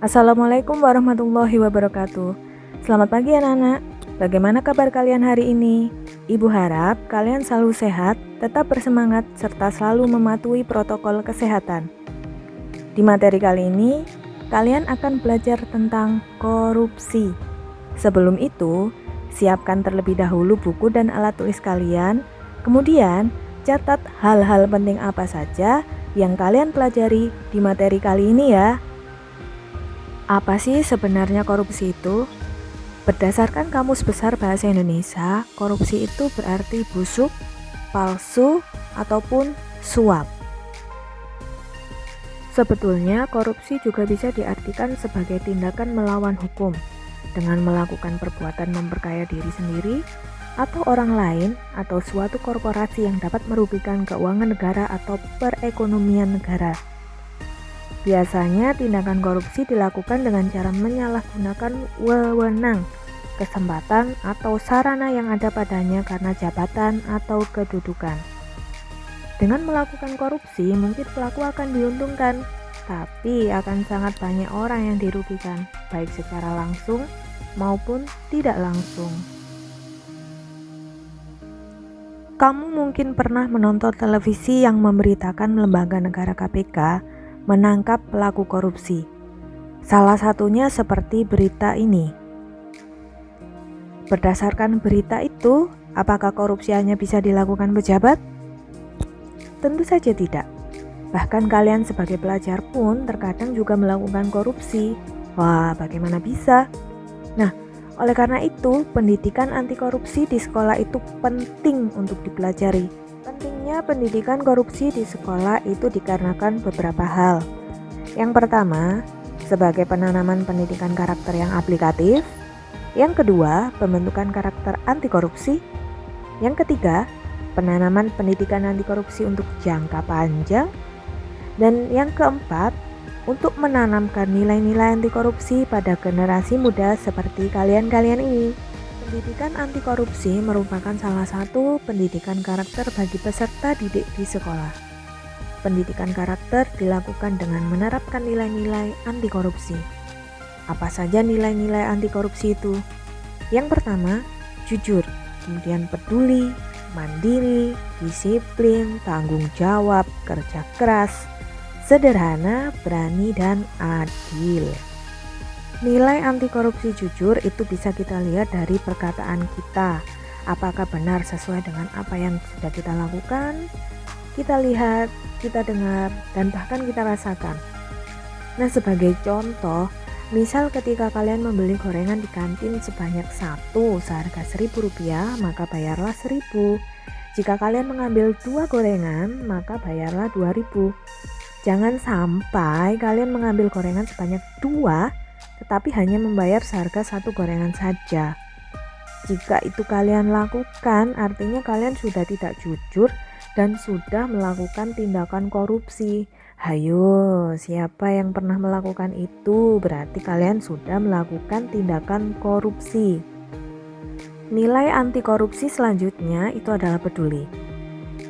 Assalamualaikum warahmatullahi wabarakatuh. Selamat pagi anak-anak. Bagaimana kabar kalian hari ini? Ibu harap kalian selalu sehat, tetap bersemangat, serta selalu mematuhi protokol kesehatan. Di materi kali ini, kalian akan belajar tentang korupsi. Sebelum itu, siapkan terlebih dahulu buku dan alat tulis kalian. Kemudian, catat hal-hal penting apa saja yang kalian pelajari di materi kali ini ya. Apa sih sebenarnya korupsi itu? Berdasarkan Kamus Besar Bahasa Indonesia, korupsi itu berarti busuk, palsu, ataupun suap. Sebetulnya korupsi juga bisa diartikan sebagai tindakan melawan hukum dengan melakukan perbuatan memperkaya diri sendiri atau orang lain atau suatu korporasi yang dapat merugikan keuangan negara atau perekonomian negara. Biasanya tindakan korupsi dilakukan dengan cara menyalahgunakan wewenang, kesempatan, atau sarana yang ada padanya karena jabatan atau kedudukan. Dengan melakukan korupsi, mungkin pelaku akan diuntungkan, tapi akan sangat banyak orang yang dirugikan, baik secara langsung maupun tidak langsung. Kamu mungkin pernah menonton televisi yang memberitakan lembaga negara KPK menangkap pelaku korupsi. Salah satunya seperti berita ini. Berdasarkan berita itu, apakah korupsi hanya bisa dilakukan pejabat? Tentu saja tidak. Bahkan kalian sebagai pelajar pun terkadang juga melakukan korupsi. Wah, bagaimana bisa? Nah, oleh karena itu, pendidikan anti korupsi di sekolah itu penting untuk dipelajari. Pentingnya pendidikan korupsi di sekolah itu dikarenakan beberapa hal. Yang pertama, sebagai penanaman pendidikan karakter yang aplikatif. Yang kedua, pembentukan karakter anti korupsi. Yang ketiga, penanaman pendidikan anti korupsi untuk jangka panjang. Dan yang keempat, untuk menanamkan nilai-nilai anti korupsi pada generasi muda seperti kalian-kalian ini. Pendidikan anti korupsi merupakan salah satu pendidikan karakter bagi peserta didik di sekolah. Pendidikan karakter dilakukan dengan menerapkan nilai-nilai anti korupsi. Apa saja nilai-nilai anti korupsi itu? Yang pertama, jujur, kemudian peduli, mandiri, disiplin, tanggung jawab, kerja keras, sederhana, berani, dan adil. Nilai anti korupsi jujur itu bisa kita lihat dari perkataan kita. Apakah benar sesuai dengan apa yang sudah kita lakukan? Kita lihat, kita dengar, dan bahkan kita rasakan. Nah, sebagai contoh, misal ketika kalian membeli gorengan di kantin sebanyak satu seharga Rp1.000, maka bayarlah Rp1.000. Jika kalian mengambil 2 gorengan, maka bayarlah Rp2.000. Jangan sampai kalian mengambil gorengan sebanyak 2 tetapi hanya membayar seharga 1 gorengan saja. Jika itu kalian lakukan, artinya kalian sudah tidak jujur dan sudah melakukan tindakan korupsi. Hayo, siapa yang pernah melakukan itu? Berarti kalian sudah melakukan tindakan korupsi. Nilai anti korupsi selanjutnya itu adalah peduli.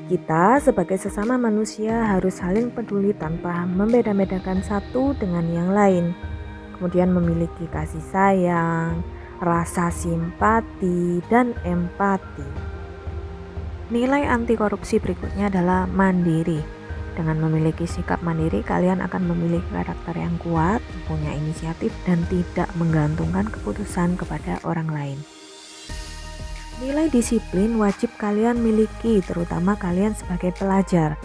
Kita sebagai sesama manusia harus saling peduli tanpa membeda-bedakan satu dengan yang lain. Kemudian memiliki kasih sayang, rasa simpati, dan empati. Nilai anti korupsi berikutnya adalah mandiri. Dengan memiliki sikap mandiri, kalian akan memiliki karakter yang kuat, punya inisiatif, dan tidak menggantungkan keputusan kepada orang lain. Nilai disiplin wajib kalian miliki, terutama kalian sebagai pelajar.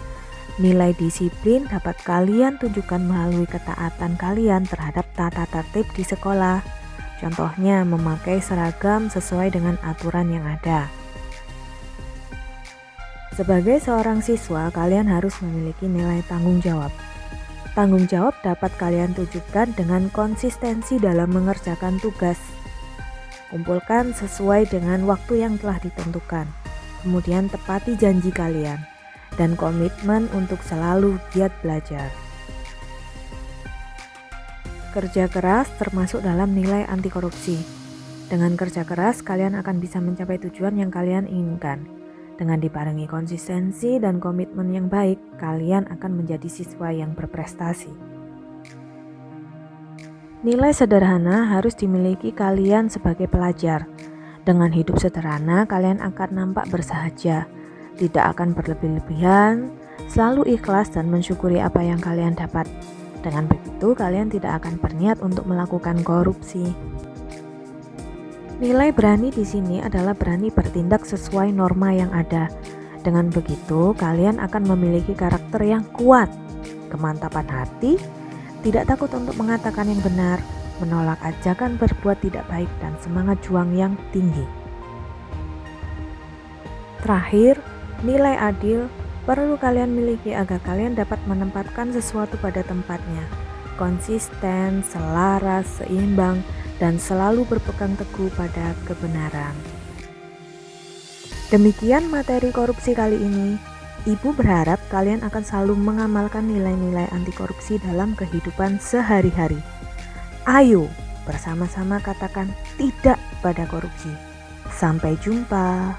Nilai disiplin dapat kalian tunjukkan melalui ketaatan kalian terhadap tata tertib di sekolah. Contohnya, memakai seragam sesuai dengan aturan yang ada. Sebagai seorang siswa, kalian harus memiliki nilai tanggung jawab. Tanggung jawab dapat kalian tunjukkan dengan konsistensi dalam mengerjakan tugas. Kumpulkan sesuai dengan waktu yang telah ditentukan. Kemudian tepati janji kalian. Dan komitmen untuk selalu giat belajar. Kerja keras termasuk dalam nilai anti korupsi. Dengan kerja keras, kalian akan bisa mencapai tujuan yang kalian inginkan. Dengan dibarengi konsistensi dan komitmen yang baik, kalian akan menjadi siswa yang berprestasi. Nilai sederhana harus dimiliki kalian sebagai pelajar. Dengan hidup sederhana, kalian akan nampak bersahaja, tidak akan berlebih-lebihan, selalu ikhlas dan mensyukuri apa yang kalian dapat. Dengan begitu, kalian tidak akan berniat untuk melakukan korupsi. Nilai berani di sini adalah berani bertindak sesuai norma yang ada. Dengan begitu, kalian akan memiliki karakter yang kuat, kemantapan hati, tidak takut untuk mengatakan yang benar, menolak ajakan berbuat tidak baik, dan semangat juang yang tinggi. Terakhir, nilai adil perlu kalian miliki agar kalian dapat menempatkan sesuatu pada tempatnya, konsisten, selaras, seimbang, dan selalu berpegang teguh pada kebenaran. Demikian materi korupsi kali ini. Ibu berharap kalian akan selalu mengamalkan nilai-nilai anti korupsi dalam kehidupan sehari-hari. Ayo bersama-sama katakan tidak pada korupsi. Sampai jumpa.